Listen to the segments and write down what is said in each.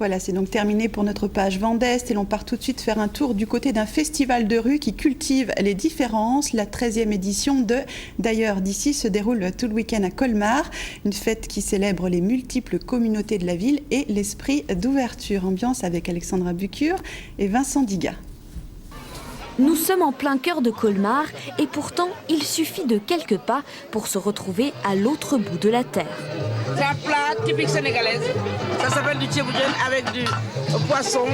Voilà, c'est donc terminé pour notre page Vent d'Est et l'on part tout de suite faire un tour du côté d'un festival de rue qui cultive les différences. La 13e édition de D'ailleurs d'ici se déroule tout le week-end à Colmar. Une fête qui célèbre les multiples communautés de la ville et l'esprit d'ouverture. Ambiance avec Alexandra Bucure et Vincent Diga. Nous sommes en plein cœur de Colmar et pourtant il suffit de quelques pas pour se retrouver à l'autre bout de la terre. C'est un plat typique sénégalais. Ça s'appelle du tchéboujen avec du poisson,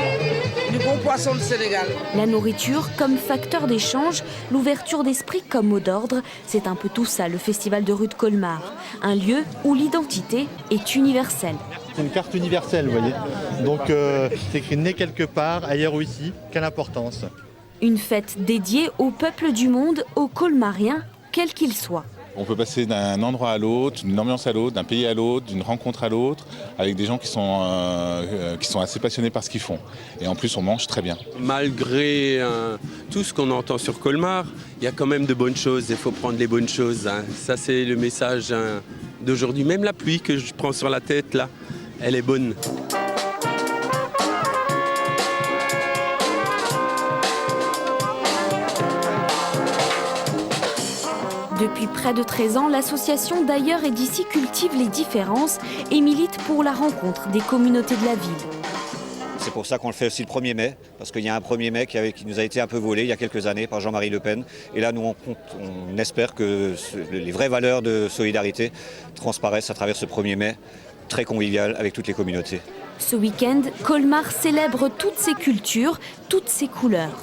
du gros poisson du Sénégal. La nourriture comme facteur d'échange, l'ouverture d'esprit comme mot d'ordre, c'est un peu tout ça le festival de rue de Colmar. Un lieu où l'identité est universelle. C'est une carte universelle, vous voyez. Donc c'est écrit né quelque part, ailleurs ou ici, quelle importance. Une fête dédiée au peuple du monde, aux Colmariens, quel qu'il soit. On peut passer d'un endroit à l'autre, d'une ambiance à l'autre, d'un pays à l'autre, d'une rencontre à l'autre, avec des gens qui sont assez passionnés par ce qu'ils font. Et en plus, on mange très bien. Malgré tout ce qu'on entend sur Colmar, il y a quand même de bonnes choses. Il faut prendre les bonnes choses. Hein. Ça, c'est le message d'aujourd'hui. Même la pluie que je prends sur la tête, là, elle est bonne. Depuis près de 13 ans, l'association D'ailleurs et d'ici cultive les différences et milite pour la rencontre des communautés de la ville. C'est pour ça qu'on le fait aussi le 1er mai, parce qu'il y a un 1er mai qui nous a été un peu volé il y a quelques années par Jean-Marie Le Pen. Et là, nous, on espère que les vraies valeurs de solidarité transparaissent à travers ce 1er mai, très convivial avec toutes les communautés. Ce week-end, Colmar célèbre toutes ses cultures, toutes ses couleurs.